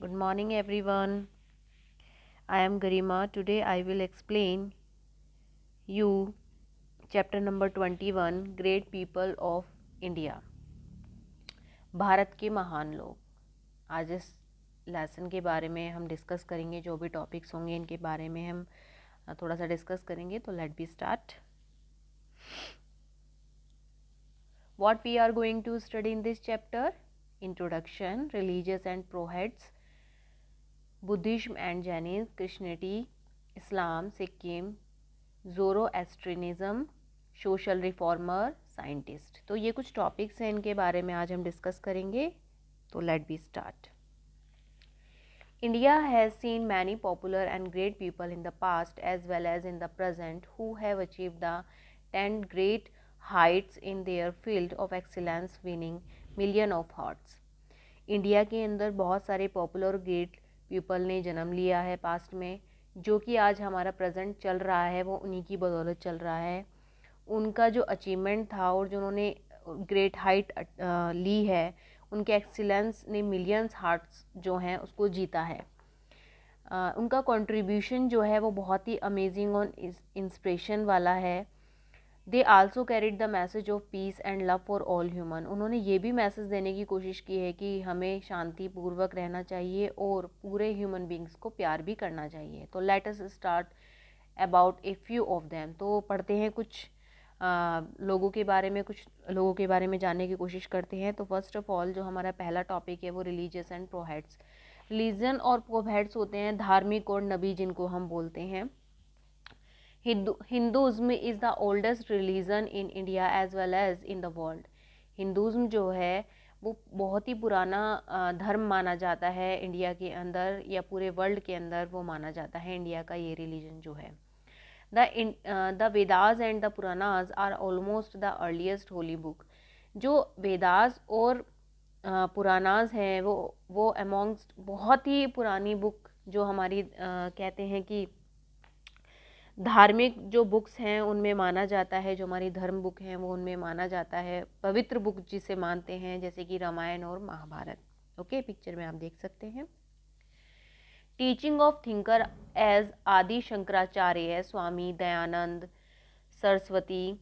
Good morning everyone. I am Garima. Today I will explain you chapter number 21 Great People of India. Bharat के महान लोग. आज इस lesson के बारे में हम डिस्कस करेंगे. जो भी टॉपिक्स होंगे इनके बारे में हम थोड़ा सा डिस्कस करेंगे. तो let be start. What we are going to study in this chapter? Introduction, religious and pro-heads, Buddhism and Jainism, Christianity, Islam, Sikkim, zoroastrianism, social reformer, scientist. तो ये कुछ टॉपिक्स हैं, इनके बारे में आज हम डिस्कस करेंगे. तो let be start. India has seen many popular and great people in the past as well as in the present who have achieved the 10 great heights in their field of excellence, winning million of hearts. India के अंदर बहुत सारे popular और great people ने जन्म लिया है past में, जो कि आज हमारा प्रेजेंट चल रहा है वो उन्हीं की बदौलत चल रहा है. उनका जो अचीवमेंट था और जो उन्होंने ग्रेट हाइट ली है, उनके एक्सीलेंस ने मिलियंस हार्ट्स जो हैं उसको जीता है. उनका कंट्रीब्यूशन जो है वो बहुत ही अमेजिंग और इंस्पिरेशन वाला है. They also carried the message of peace and love for all human. उन्होंने ये भी मैसेज देने की कोशिश की है कि हमें शांतिपूर्वक रहना चाहिए और पूरे ह्यूमन बींग्स को प्यार भी करना चाहिए. तो let us start about a few of them. तो पढ़ते हैं कुछ लोगों के बारे में, कुछ लोगों के बारे में जानने की कोशिश करते हैं. तो फर्स्ट ऑफ ऑल जो हमारा पहला टॉपिक है वो रिलीजियस एंड प्रोहेड्स. रिलीजन और प्रोहेड्स होते हैं धार्मिक और नबी, जिनको हम बोलते हैं. Hinduism is the oldest religion in India as well as in the world. Hinduism जो है वो बहुत ही पुराना धर्म माना जाता है इंडिया के अंदर या पूरे वर्ल्ड के अंदर वो माना जाता है. इंडिया का ये रिलीजन जो है. The Vedas and the Puranas are almost the earliest holy book. जो वेदास और पुरानास हैं वो अमॉन्ग्स्ट बहुत ही पुरानी बुक जो हमारी कहते हैं कि धार्मिक जो बुक्स हैं उनमें माना जाता है. जो हमारी धर्म बुक हैं वो उनमें माना जाता है. पवित्र बुक जिसे मानते हैं, जैसे कि रामायण और महाभारत. ओके, पिक्चर में आप देख सकते हैं. Teaching of thinker as Adi Shankaracharya, Swami Dayanand Saraswati.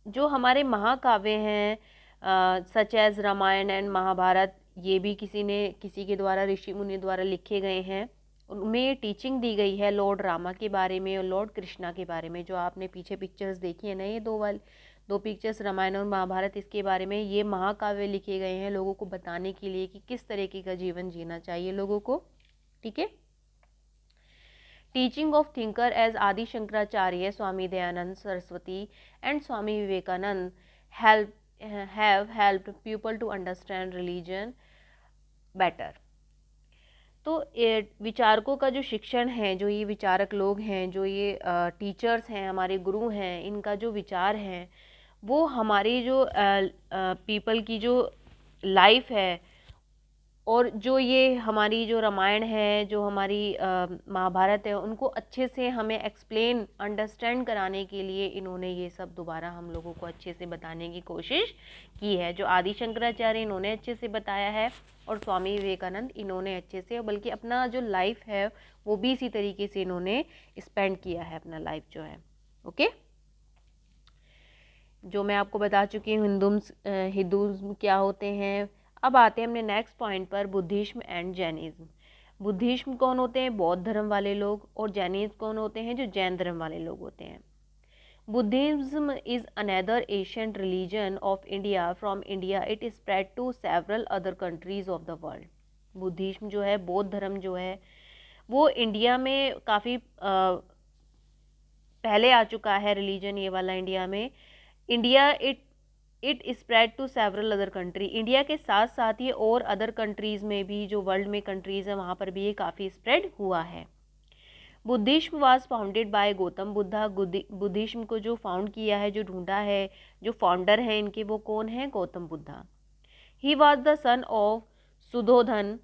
जो हमारे महाकाव्य हैं such as Ramayana and Mahabharata, ये भी किसी के द्वारा, ऋषि मुनि द्वारा लिखे गए हैं. उनमें टीचिंग दी गई है लॉर्ड रामा के बारे में और लॉर्ड कृष्णा के बारे में. जो आपने पीछे पिक्चर्स देखी है ना, ये दो पिक्चर्स रामायण और महाभारत, इसके बारे में ये महाकाव्य लिखे गए हैं लोगों को बताने के लिए कि किस तरीके का जीवन जीना चाहिए लोगों को. ठीक है. Teaching of thinker as Adi Shankaracharya, Swami Dayanand Saraswati and Swami Vivekanand have helped people to understand religion better. तो विचारकों का जो शिक्षण है, जो ये विचारक लोग हैं, जो ये टीचर्स हैं, हमारे गुरु हैं, इनका जो विचार है वो हमारी जो पीपल की जो लाइफ है और जो ये हमारी जो रामायण है, जो हमारी महाभारत है, उनको अच्छे से हमें एक्सप्लेन अंडरस्टैंड कराने के लिए इन्होंने ये सब दोबारा हम लोगों को अच्छे से बताने की कोशिश की है. जो आदि शंकराचार्य इन्होंने अच्छे से बताया है और स्वामी विवेकानंद इन्होंने अच्छे से, बल्कि अपना जो लाइफ है वो भी इसी तरीके से इन्होंने स्पेंड किया है अपना लाइफ जो है. ओके, जो मैं आपको बता चुकी हूँ हिंदुज़्म क्या होते हैं. अब आते हैं अपने नेक्स्ट पॉइंट पर, बुद्धिज्म एंड जैनिज्म. बुद्धिज्म कौन होते हैं? बौद्ध धर्म वाले लोग. और जैनिज्म कौन होते हैं? जो जैन धर्म वाले लोग होते हैं. Buddhism is another ancient religion of India. From India it is spread to several other countries of the world. Buddhism जो है, बौद्ध धर्म जो है, वो इंडिया में काफ़ी पहले आ चुका है रिलीजन ये वाला इंडिया में. India it spread to several other country. India के साथ साथ ये और अदर कंट्रीज़ में भी, जो वर्ल्ड में कंट्रीज़ हैं वहाँ पर भी ये काफ़ी स्प्रेड हुआ है. Buddhism was founded by Gautam Buddha. Buddhism को जो फाउंड किया है, जो ढूंढा है, जो फाउंडर हैं इनके, वो कौन है? Gautam Buddha. He was the son of Suddhodhan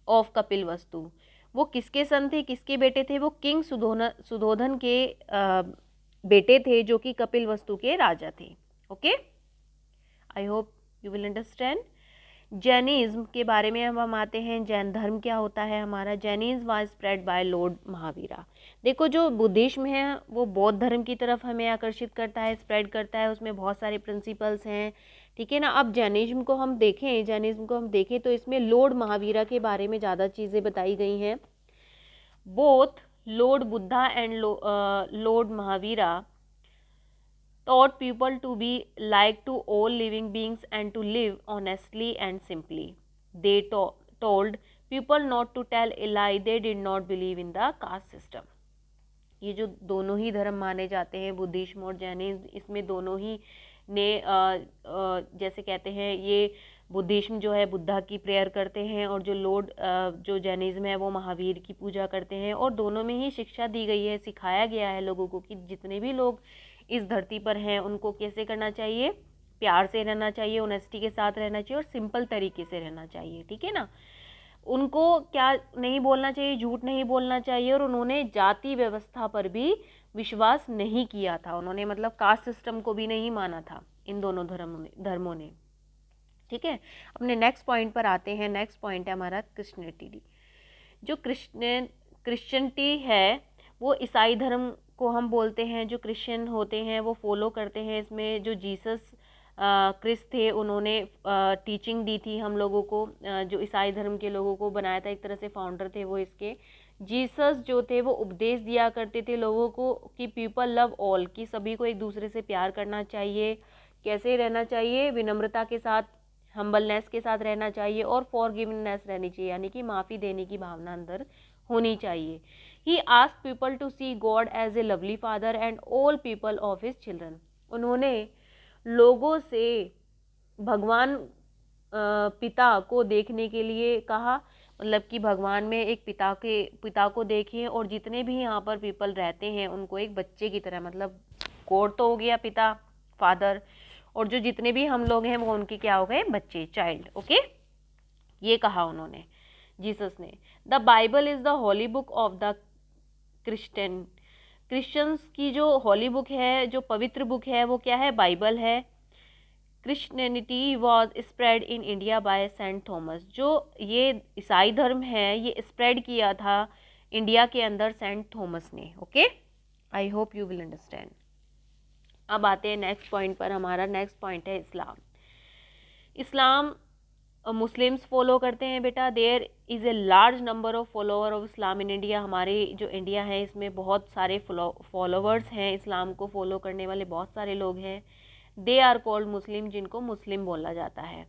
of Kapilvastu. वो किसके सन थे, किसके बेटे थे? वो किंग सुधोधन के बेटे थे, जो कि कपिल वस्तु के राजा थे. Okay, I hope you will understand. Jainism के बारे में हम आते हैं। जैन धर्म क्या होता है हमारा? Jainism was spread by Lord Mahavira. देखो जो बुद्धिज्म है वो बौद्ध धर्म की तरफ हमें आकर्षित करता है, स्प्रेड करता है, उसमें बहुत सारे प्रिंसिपल्स हैं, ठीक है ना। अब जैनिज्म को हम देखें तो इसमें लॉर्ड महावीरा के बारे में ज़्यादा चीज़ें बताई गई हैं। Both Lord Buddha and Lord Mahavira taught people to be like to all living beings and to live honestly and simply. They told people not to tell a lie. They did not believe in the caste system. ये जो दोनों ही धर्म माने जाते हैं, Buddhism और Jainism, इसमें दोनों ही ने जैसे कहते हैं ये बुद्धिज्म जो है बुद्धा की प्रेयर करते हैं और जो जैनिज्म है वो महावीर की पूजा करते हैं। और दोनों में ही शिक्षा दी गई है, सिखाया गया है लोगों को कि जितने भी लोग इस धरती पर हैं उनको कैसे करना चाहिए, प्यार से रहना चाहिए, ऑनेस्टी के साथ रहना चाहिए और सिंपल तरीके से रहना चाहिए, ठीक है ना। उनको क्या नहीं बोलना चाहिए, झूठ नहीं बोलना चाहिए। और उन्होंने जाति व्यवस्था पर भी विश्वास नहीं किया था, उन्होंने मतलब कास्ट सिस्टम को भी नहीं माना था इन दोनों धर्मों ने, ठीक है। अपने नेक्स्ट पॉइंट पर आते हैं। नेक्स्ट पॉइंट है हमारा क्रिश्चियनिटी। जो क्रिश्चियनिटी है वो ईसाई धर्म को हम बोलते हैं। जो क्रिश्चियन होते हैं वो फॉलो करते हैं इसमें जो जीसस क्रिस्ट थे उन्होंने टीचिंग दी थी हम लोगों को, जो ईसाई धर्म के लोगों को बनाया था, एक तरह से फाउंडर थे वो इसके। जीसस जो थे वो उपदेश दिया करते थे लोगों को कि पीपल लव ऑल, कि सभी को एक दूसरे से प्यार करना चाहिए, कैसे रहना चाहिए, विनम्रता के साथ, हम्बलनेस के साथ रहना चाहिए और फॉरगिवनेस रहनी चाहिए, यानी कि माफ़ी देने की भावना अंदर होनी चाहिए। He asked people to see God as a lovely father and all people of his children. उन्होंने लोगों से भगवान पिता को देखने के लिए कहा, मतलब कि भगवान में एक पिता को देखें और जितने भी यहाँ पर पीपल रहते हैं उनको एक बच्चे की तरह, मतलब गॉड तो हो गया पिता, फादर, और जो जितने भी हम लोग हैं वो उनके क्या हो गए, बच्चे, चाइल्ड, ओके। ये कहा उन्होंने जीसस ने। The Bible is the holy book of the Christians की जो हॉली बुक है, जो पवित्र बुक है वो क्या है, बाइबल है। Christianity was spread in India by Saint Thomas. जो ये ईसाई धर्म है ये स्प्रेड किया था इंडिया के अंदर सेंट थॉमस ने, okay. I hope you will understand. अब आते हैं नेक्स्ट पॉइंट पर। हमारा नेक्स्ट पॉइंट है इस्लाम मुस्लिम्स फॉलो करते हैं बेटा। There is a large number of follower of Islam in India. हमारे जो इंडिया है इसमें बहुत सारे फॉलोवर्स हैं, इस्लाम को फॉलो करने वाले बहुत सारे लोग हैं। दे आर कॉल्ड मुस्लिम, जिनको मुस्लिम बोला जाता है।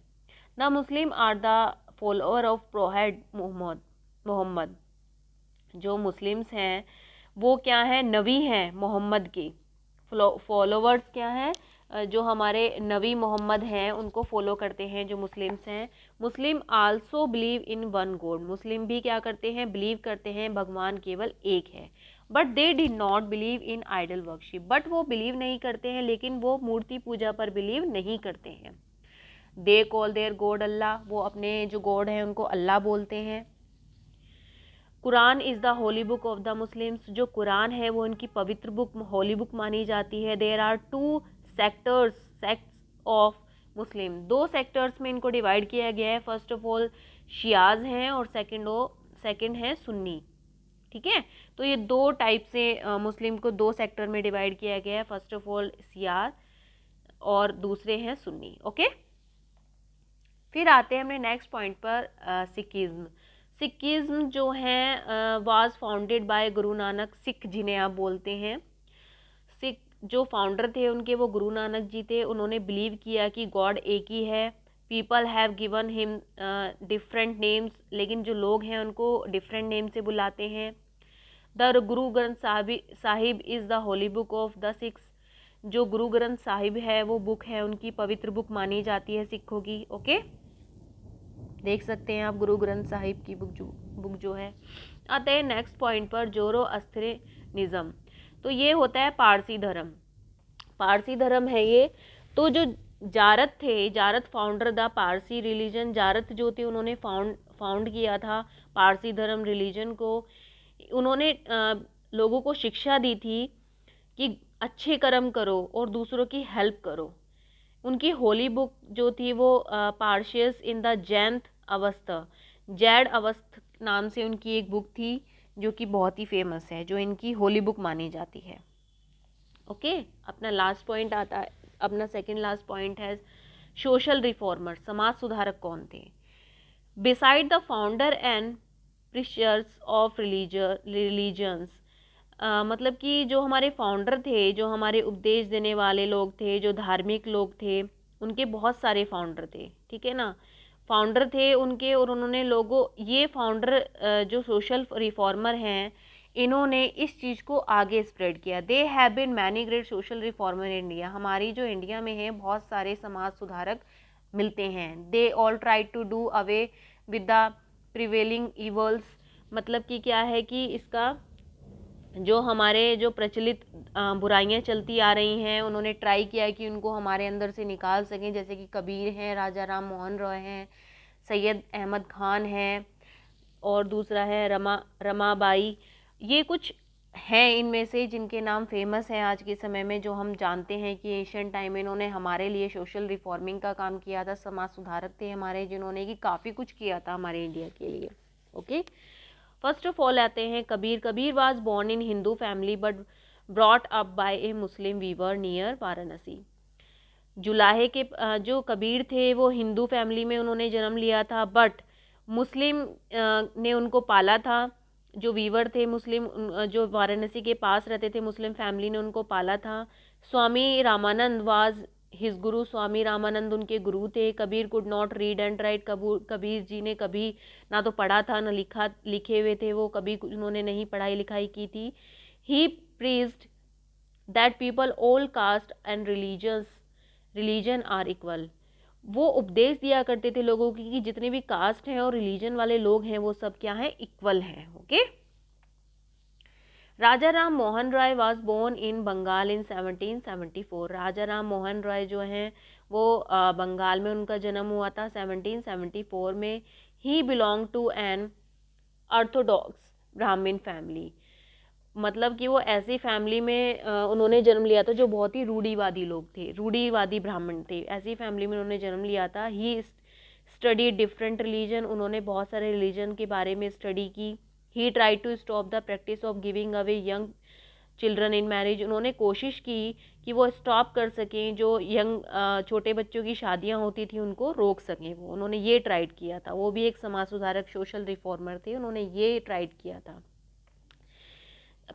The Muslim are the follower of prophet Muhammad. जो मुस्लिम्स हैं वो क्या हैं, नबी हैं मोहम्मद के। फॉलोवर्स क्या हैं, जो हमारे नबी मोहम्मद हैं उनको फॉलो करते हैं जो मुस्लिम्स हैं। Muslim also believe in one God. Muslim भी क्या करते हैं, बिलीव करते हैं भगवान केवल एक है। But they did not believe in idol worship. But वो बिलीव नहीं करते हैं, लेकिन वो मूर्ति पूजा पर बिलीव नहीं करते हैं। दे कॉल देयर गॉड अल्लाह। वो अपने जो गॉड हैं उनको अल्लाह बोलते हैं। Quran is the Holi book of the Muslims. जो कुरान है वो इनकी पवित्र बुक, होली बुक मानी जाती है। There are 2 sects of Muslim. 2 sectors में इनको डिवाइड किया गया है। फर्स्ट ऑफ ऑल शियाज हैं और सेकंड है सुन्नी, ठीक है। तो ये 2 टाइप से मुस्लिम को 2 सेक्टर में डिवाइड किया गया है। फर्स्ट ऑफ ऑल शियाज और दूसरे हैं सुन्नी, ओके। फिर आते हैं अपने नेक्स्ट पॉइंट पर, सिखिज्म जो है was founded by Guru Nanak. Sikh जिन्हें आप बोलते हैं, सिख जो फाउंडर थे उनके वो गुरु नानक जी थे। उन्होंने बिलीव किया कि गॉड एक ही है। People have given him different names, लेकिन जो लोग हैं उनको डिफरेंट नेम से बुलाते हैं। The Guru Granth Sahib is the Holi book of the Sikhs. जो गुरु ग्रंथ साहिब है वो बुक है उनकी पवित्र बुक मानी जाती है सिखों की, ओके। देख सकते हैं आप गुरु ग्रंथ साहिब की बुक जो है। आते हैं नेक्स्ट पॉइंट पर, जोरोअस्ट्रियनिज्म। तो ये होता है पारसी धर्म। पारसी धर्म है ये। तो जो जारत थे, जारत फाउंडर द पारसी रिलीजन। जारत जो थे उन्होंने फाउंड किया था पारसी धर्म रिलीजन को। उन्होंने लोगों को शिक्षा दी थी कि अच्छे कर्म करो और दूसरों की हेल्प करो। उनकी होली बुक जो थी वो पार्शियस इन द जैंथ अवस्था, जैड अवस्थ नाम से उनकी एक बुक थी जो कि बहुत ही फेमस है, जो इनकी होली बुक मानी जाती है। ओके, अपना लास्ट पॉइंट आता है, अपना सेकंड लास्ट पॉइंट है सोशल रिफॉर्मर, समाज सुधारक कौन थे। Beside the founder and preachers of religions, मतलब कि जो हमारे फाउंडर थे, जो हमारे उपदेश देने वाले लोग थे, जो धार्मिक लोग थे, उनके बहुत सारे फाउंडर थे, ठीक है ना, फाउंडर थे उनके, और उन्होंने लोगों, ये फाउंडर जो सोशल रिफॉर्मर हैं, इन्होंने इस चीज़ को आगे स्प्रेड किया। They have been many great social reformer in India, हमारी जो इंडिया में है बहुत सारे समाज सुधारक मिलते हैं। They all try to do away with the prevailing evils, मतलब कि क्या है कि इसका जो हमारे जो प्रचलित बुराइयां चलती आ रही हैं, उन्होंने ट्राई किया है कि उनको हमारे अंदर से निकाल सकें। जैसे कि कबीर हैं, राजा राम मोहन रॉय हैं, सैयद अहमद खान हैं, और दूसरा है रमाबाई। ये कुछ हैं इनमें से जिनके नाम फेमस हैं आज के समय में, जो हम जानते हैं कि एशियन टाइम में इन्होंने हमारे लिए सोशल रिफॉर्मिंग का काम किया था, समाज सुधारक थे हमारे, जिन्होंने कि काफ़ी कुछ किया था हमारे इंडिया के लिए। ओके, फर्स्ट ऑफ ऑल आते हैं Kabir. Kabir was born in Hindu family but brought up by a Muslim weaver near Varanasi. जुलाहे के जो कबीर थे वो हिंदू फैमिली में उन्होंने जन्म लिया था, बट मुस्लिम ने उनको पाला था। जो वीवर थे मुस्लिम, जो वाराणसी के पास रहते थे, मुस्लिम फैमिली ने उनको पाला था। स्वामी रामानंद वाज हिज गुरु, स्वामी रामानंद उनके गुरु थे। Kabir could not read and write, Kabir ji ने कभी ना तो पढ़ा था ना लिखे हुए थे वो, कभी उन्होंने नहीं पढ़ाई लिखाई की थी। He preached that people all caste and religion are equal, वो उपदेश दिया करते थे लोगों की कि जितने भी कास्ट हैं और रिलीजन वाले लोग हैं वो सब क्या हैं, इक्वल हैं। Okay, Raja Ram Mohan Roy was born in Bengal in 1774। Raja Ram Mohan Roy जो हैं वो बंगाल में उनका जन्म हुआ था 1774 में। ही बिलोंग टू एन ऑर्थोडॉक्स ब्राह्मण फैमिली, मतलब कि वो ऐसी फैमिली में उन्होंने जन्म लिया था जो बहुत ही रूढ़ीवादी लोग थे, रूढ़ीवादी ब्राह्मण थे, ऐसी फैमिली में उन्होंने जन्म लिया था। ही स्टडी डिफरेंट रिलीजन, उन्होंने बहुत सारे रिलीजन के बारे में स्टडी की। He try to stop the practice of giving away young children in marriage, उन्होंने कोशिश की कि वो स्टॉप कर सकें, जो यंग छोटे बच्चों की शादियां होती थी उनको रोक सकें, वो उन्होंने ये ट्राइड किया था। वो भी एक समाज सुधारक सोशल रिफॉर्मर थे, उन्होंने ये ट्राइड किया था।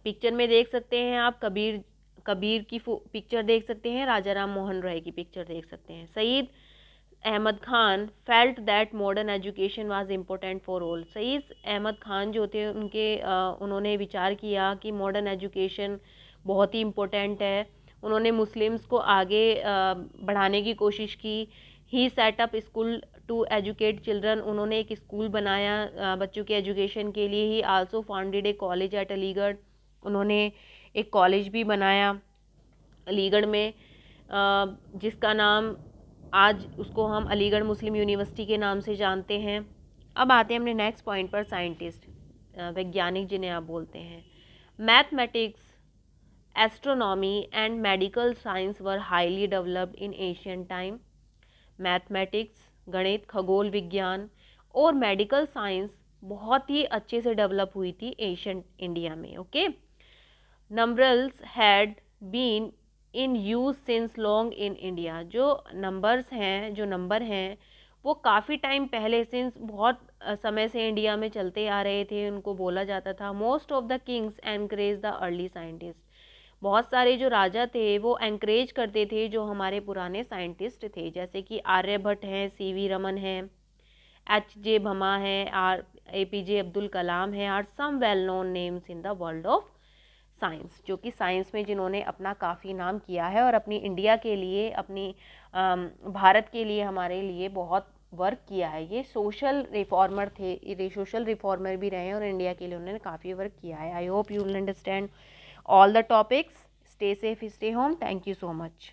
पिक्चर में देख सकते हैं आप, कबीर की पिक्चर देख सकते हैं, राजा राम मोहन राय की पिक्चर देख सकते हैं। Syed Ahmad Khan felt that modern education was important for all. Syed Ahmad Khan जो थे उनके उन्होंने विचार किया कि मॉडर्न एजुकेशन बहुत ही इम्पोर्टेंट है। उन्होंने मुस्लिम्स को आगे बढ़ाने की कोशिश की। He set up school to educate children, उन्होंने एक स्कूल बनाया बच्चों के एजुकेशन के लिए। He also founded a college at Aligarh, उन्होंने एक कॉलेज भी बनाया अलीगढ़ में, जिसका नाम आज उसको हम अलीगढ़ मुस्लिम यूनिवर्सिटी के नाम से जानते हैं। अब आते हैं अपने नेक्स्ट पॉइंट पर, साइंटिस्ट, वैज्ञानिक जिन्हें आप बोलते हैं। Mathematics, astronomy and medical science were highly developed in Asian time. Mathematics, गणित, खगोल विज्ञान और मेडिकल साइंस बहुत ही अच्छे से डेवलप हुई थी एशियन इंडिया में। Okay, numerals had been in use since long in India, जो नंबर हैं वो काफ़ी टाइम पहले, सिंस बहुत समय से इंडिया में चलते आ रहे थे, उनको बोला जाता था। Most of the Kings encourage the early scientist, बहुत सारे जो राजा थे वो एनकरेज करते थे जो हमारे पुराने साइंटिस्ट थे, जैसे कि आर्यभट्ट हैं, सीवी रमन हैं, एच.जे. भमा हैं, APJ अब्दुल कलाम हैं, are some well known names in the world of science, जो कि साइंस में जिन्होंने अपना काफ़ी नाम किया है और अपनी इंडिया के लिए, अपनी भारत के लिए, हमारे लिए बहुत वर्क किया है। ये सोशल रिफॉर्मर थे, ये सोशल रिफॉर्मर भी रहे हैं और इंडिया के लिए उन्होंने काफ़ी वर्क किया है। I hope you will understand all the topics. Stay safe, stay home. Thank you so much.